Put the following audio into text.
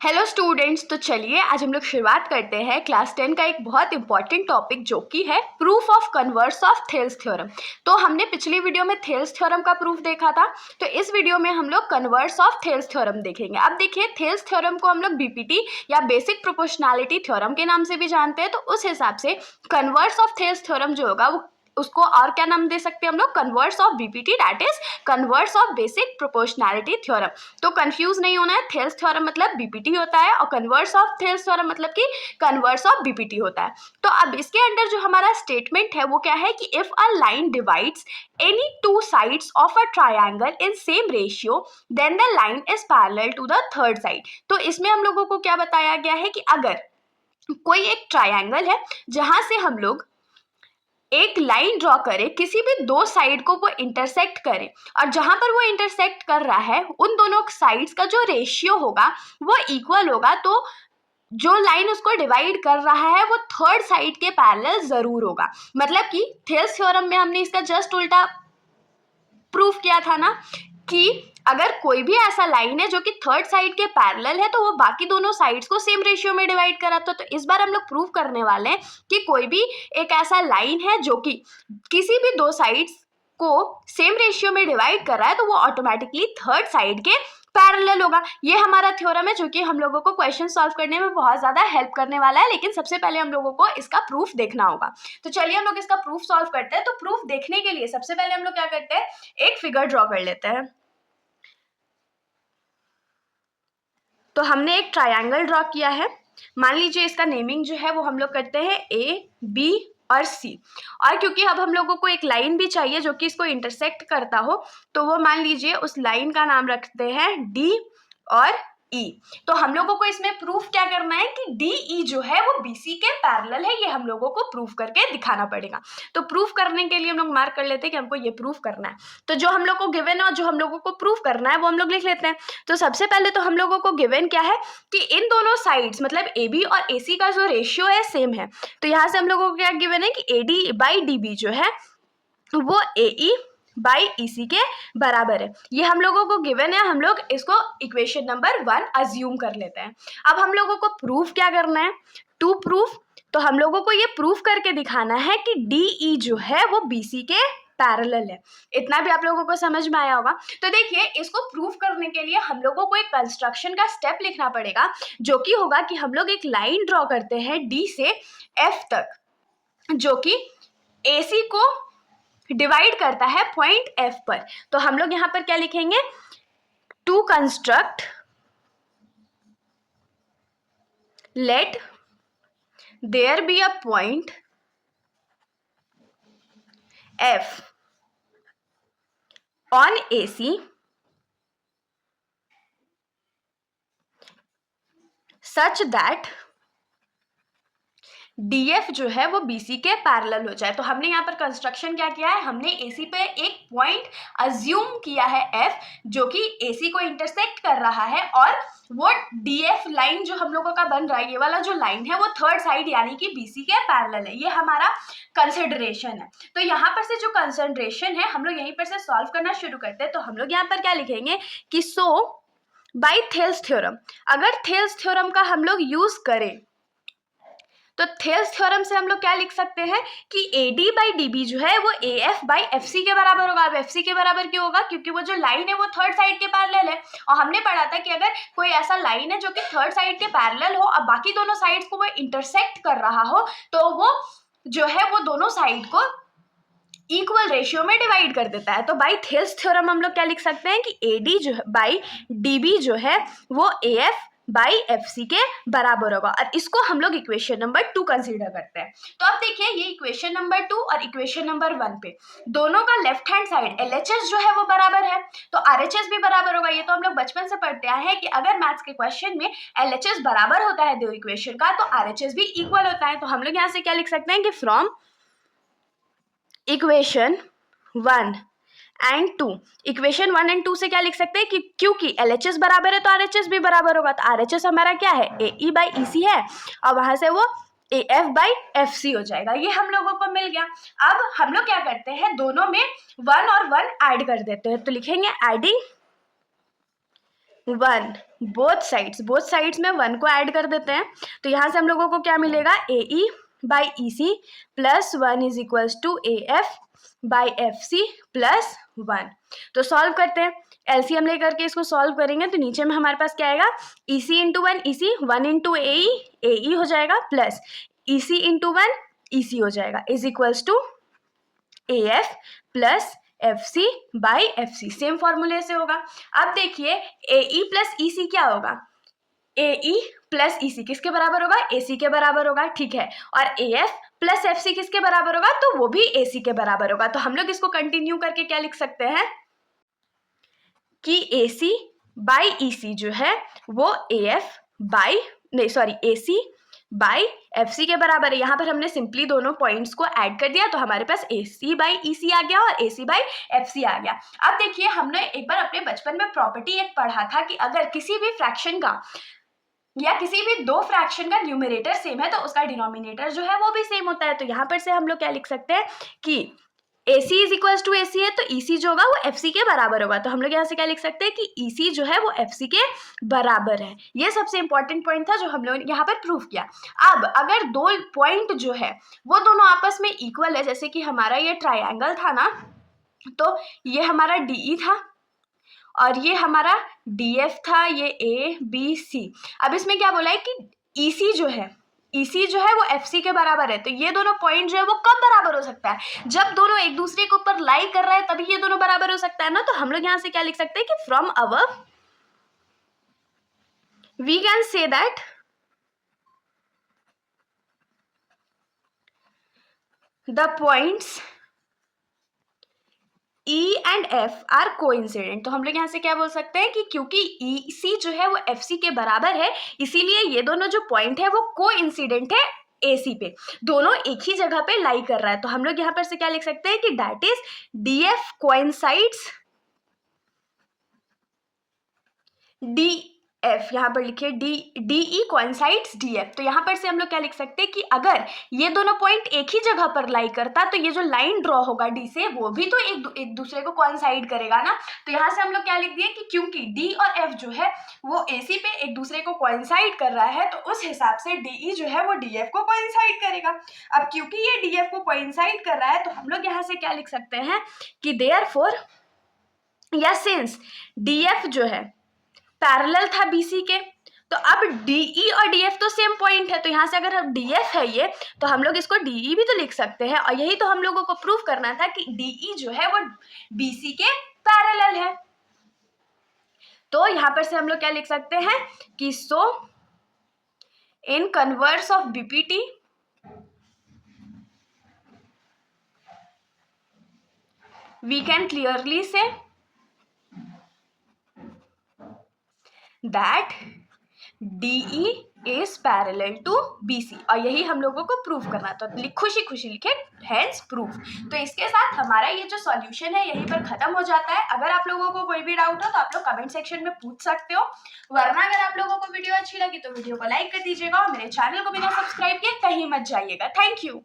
Hello students, तो चलिए आज हम लोग शुरुआत करते हैं क्लास 10 का एक बहुत इंपॉर्टेंट टॉपिक जो कि है proof of converse of Thales theorem. तो हमने पिछली वीडियो में थेल्स थ्योरम का प्रूफ देखा था, तो इस वीडियो में हम लोग कन्वर्स ऑफ थेल्स थ्योरम देखेंगे। अब देखिए, थेल्स थ्योरम को हम लोग बीपीटी या बेसिक प्रोपोर्शनैलिटी थ्योरम के नाम से भी जानते हैं, तो उस हिसाब से कन्वर्स ऑफ थेल्स थ्योरम जो होगा वो उसको और क्या नाम दे सकते हैं हम लोग, converse of BPT, that is converse of basic proportionality theorem. तो कंफ्यूज नहीं होना है, थेल्स थ्योरम मतलब बीपीटी होता है और कन्वर्स ऑफ थेल्स थ्योरम मतलब कि कन्वर्स ऑफ बीपीटी होता है। तो अब इसके अंदर जो हमारा स्टेटमेंट है वो क्या है कि if a line divides any two sides of a triangle in same ratio then the line is parallel to the third side। तो इसमें हम लोगों को क्या बताया गया है कि अगर कोई एक ट्रायंगल है जहां से हम लोग एक लाइन ड्रॉ करे, किसी भी दो साइड को वो इंटरसेक्ट करे और जहां पर वो इंटरसेक्ट कर रहा है उन दोनों साइड्स का जो रेशियो होगा वो इक्वल होगा, तो जो लाइन उसको डिवाइड कर रहा है वो थर्ड साइड के पैरेलल जरूर होगा। मतलब कि थेल्स थ्योरम में हमने इसका जस्ट उल्टा प्रूफ किया था ना कि अगर कोई भी ऐसा लाइन है जो कि थर्ड साइड के पैरेलल है तो वो बाकी दोनों साइड्स को सेम रेशियो में डिवाइड कराता है। तो इस बार हम लोग प्रूव करने वाले हैं कि कोई भी एक ऐसा लाइन है जो कि किसी भी दो साइड्स को सेम रेशियो में डिवाइड कर रहा है तो वो ऑटोमेटिकली थर्ड साइड के पैरेलल होगा। ये हमारा थ्योरम है जो कि हम लोगों को क्वेश्चन सॉल्व करने में बहुत ज़्यादा हेल्प करने वाला है, लेकिन सबसे पहले हम लोगों को इसका प्रूफ देखना होगा। तो चलिए हम लोग इसका प्रूफ सॉल्व करते हैं। तो प्रूफ देखने के लिए सबसे पहले हम लोग क्या करते हैं, एक फिगर ड्रॉ कर लेते हैं। तो हमने एक ट्रायंगल ड्रॉ किया है। मान लीजिए इसका नेमिंग जो है वो हम लोग करते हैं ए, बी और सी। और क्योंकि अब हम लोगों को एक लाइन भी चाहिए जो कि इसको इंटरसेक्ट करता हो, तो वो मान लीजिए उस लाइन का नाम रखते हैं डी और ई। तो हम लोगों को इसमें प्रूफ क्या करना है कि डी ई जो है वो बीसी के पैरेलल है, ये हम लोगों को प्रूफ करके दिखाना पड़ेगा। तो प्रूफ करने के लिए हम लोग मार्क कर लेते हैं कि हमको ये प्रूफ करना है। तो जो हम लोग को गिवन है और जो हम लोगों को प्रूफ करना है वो हम लोग लिख लेते हैं। तो सबसे पहले तो हम लोगों को गिवन क्या है कि इन दोनों साइड्स मतलब ए बी और ए सी का जो रेशियो है सेम है। तो यहाँ से हम लोगों को क्या गिवन है कि A D by D B जो है वो ए ई बाई ईसी के बराबर है। ये हम लोगों को गिवन है, हम लोग इसको इक्वेशन नंबर 1 अज्यूम कर लेते हैं। अब हम लोगों को प्रूफ क्या करना है, टू प्रूफ। तो हम लोगों को ये प्रूफ करके दिखाना है कि डी ई जो है वो बीसी के पैरेलल है। इतना भी आप लोगों को समझ में आया होगा। तो देखिए, इसको प्रूफ करने के लिए हम लोगों को एक कंस्ट्रक्शन का स्टेप लिखना पड़ेगा, जो कि होगा कि हम लोग एक लाइन ड्रॉ करते हैं डी से एफ तक, जो कि एसी को डिवाइड करता है पॉइंट एफ पर। तो हम लोग यहां पर क्या लिखेंगे, to construct let there be a point F on AC such that DF जो है वो BC के पैरेलल हो जाए। तो हमने यहाँ पर कंस्ट्रक्शन क्या किया है, हमने AC पे एक पॉइंट अज्यूम किया है F, जो कि AC को इंटरसेक्ट कर रहा है, और वो DF लाइन जो हम लोगों का बन रहा है, ये वाला जो लाइन है वो थर्ड साइड यानी कि BC के पैरेलल है। ये हमारा कंसिडरेशन है। तो यहाँ पर से जो कंसिडरेशन है हम लोग यहीं पर से सॉल्व करना शुरू करते हैं। तो हम लोग यहाँ पर क्या लिखेंगे कि सो बाई थेल्स थ्योरम, अगर थेल्स थ्योरम का हम लोग यूज करें तो थेल्स थ्योरम से हम लोग क्या लिख सकते हैं कि A D by D B जो है वो A F by F C के बराबर होगा। अब एफ सी के बराबर क्यों होगा, क्योंकि वो जो लाइन है वो थर्ड साइड के पैरेलल है, और हमने पढ़ा था कि अगर कोई ऐसा लाइन है जो कि थर्ड साइड के पैरेलल हो और बाकी दोनों साइड्स को वो इंटरसेक्ट कर रहा हो, तो वो जो है वो दोनों साइड को इक्वल रेशियो में डिवाइड कर देता है। तो बाई थेल्स थ्योरम हम लोग क्या लिख सकते हैं कि ए डी जो है बाई डी बी जो है वो A F by F C के बराबर होगा, और इसको हम लोग इक्वेशन नंबर 2 कंसीडर करते हैं। तो अब देखिए, ये इक्वेशन नंबर 2 और इक्वेशन नंबर 1 पे दोनों का लेफ्ट हैंड साइड LHS जो है वो बराबर है, तो RHS भी बराबर होगा। ये तो हम लोग बचपन से पढ़ते आए हैं कि अगर मैथ्स के क्वेश्चन में LHS बराबर होता है दो इक्वेशन का तो RHS भी इक्वल होता है। तो हम लोग यहाँ से क्या लिख सकते हैं कि from equation 1 and 2, equation 1 and 2 से क्या लिख सकते हैं कि क्योंकि LHS बराबर है तो RHS भी बराबर होगा। तो RHS हमारा क्या है, AE बाई EC है, और वहां से वो AF बाई FC हो जाएगा। ये हम लोगों को मिल गया। अब हम लोग क्या करते हैं, दोनों में 1 और 1 ऐड कर देते हैं। तो लिखेंगे एडिंग 1 बोथ साइड्स में 1 को ऐड कर देते हैं। तो यहाँ से हम लोगों को क्या मिलेगा, AE by EC plus 1 is equals to AF by FC plus 1। तो सॉल्व करते हैं, एलसीएम लेकर के इसको सॉल्व करेंगे तो नीचे में हमारे पास क्या आएगा, EC into 1 EC, 1 into AE AE हो जाएगा प्लस EC इंटू 1 EC हो जाएगा is equals to AF plus FC by FC। Same फॉर्मूले से होगा। अब देखिए AE प्लस EC क्या होगा, AE प्लस EC किसके बराबर होगा, AC के बराबर होगा, ठीक है। और AF प्लस FC किसके बराबर होगा, तो वो भी AC के बराबर होगा। तो हम लोग इसको कंटिन्यू करके क्या लिख सकते हैं कि AC बाई EC जो है वो AC बाई FC के बराबर है। यहाँ पर हमने सिंपली दोनों पॉइंट्स को ऐड कर दिया तो हमारे पास AC बाई EC आ गया और AC बाई FC आ गया। अब देखिए हमने एक बार अपने बचपन में प्रॉपर्टी एक पढ़ा था कि अगर किसी भी फ्रैक्शन का या किसी भी दो फ्रैक्शन का न्यूमरेटर सेम है तो उसका डिनोमिनेटर जो है वो भी सेम होता है। तो यहाँ पर से हम लोग क्या लिख सकते हैं कि AC is equals to AC है तो EC जो होगा वो FC के बराबर होगा। तो हम लोग यहाँ से क्या लिख सकते हैं कि EC जो है वो FC के बराबर है। ये सबसे इंपॉर्टेंट पॉइंट था जो हम लोग यहाँ पर प्रूव किया। अब अगर दो पॉइंट जो है वो दोनों आपस में इक्वल है, जैसे कि हमारा ये ट्राइंगल था ना, तो ये हमारा DE था और ये हमारा DF था, ये ABC। अब इसमें क्या बोला है कि EC जो है वो FC के बराबर है। तो ये दोनों पॉइंट जो है वो कब बराबर हो सकता है, जब दोनों एक दूसरे के ऊपर लाई कर रहे हैं तभी ये दोनों बराबर हो सकता है ना। तो हम लोग यहाँ से क्या लिख सकते हैं कि from above we can say that the points E and F are coincident. तो हम लोग यहाँ से क्या बोल सकते हैं कि क्योंकि EC जो है वो FC के बराबर है इसीलिए ये दोनों जो पॉइंट है वो कोइंसिडेंट है AC पे, दोनों एक ही जगह पे लाई कर रहा है। तो हम लोग यहाँ पर से क्या लिख सकते हैं कि that is DF coincides DF, यहाँ पर लिखिए DE कोइंसाइड्स DF। तो यहाँ पर से हम लोग क्या लिख सकते हैं कि अगर ये दोनों पॉइंट एक ही जगह पर लाई करता तो ये जो लाइन ड्रॉ होगा D से वो भी तो एक दूसरे को कोइंसाइड करेगा ना। तो यहाँ से हम लोग क्या लिख दिए कि क्योंकि D और F जो है वो AC पे एक दूसरे को कोइंसाइड कर रहा है तो उस हिसाब से DE जो है वो DF को कोइंसाइड करेगा। अब क्योंकि ये DF को कोइंसाइड कर रहा है तो हम लोग यहाँ से क्या लिख सकते हैं कि देयरफॉर या सिंस DF जो है पैरेलल था BC के, तो अब DE और DF तो सेम पॉइंट है। तो यहाँ से अगर DF है ये तो हम लोग इसको DE भी तो लिख सकते हैं और यही तो हम लोगों को प्रूव करना था कि DE जो है वो BC के पैरेलल है। तो यहाँ पर से हम लोग क्या लिख सकते हैं कि so in converse of BPT we can clearly say that DE is parallel to BC और यही हम लोगों को प्रूव करना। तो खुशी खुशी लिखे hence proof। तो इसके साथ हमारा ये जो सॉल्यूशन है यहीं पर खत्म हो जाता है। अगर आप लोगों को कोई भी डाउट हो तो आप लोग कमेंट सेक्शन में पूछ सकते हो, वरना अगर आप लोगों को वीडियो अच्छी लगी तो वीडियो को लाइक कर दीजिएगा और मेरे चैनल को बिना सब्सक्राइब किए कहीं मत जाइएगा। Thank you.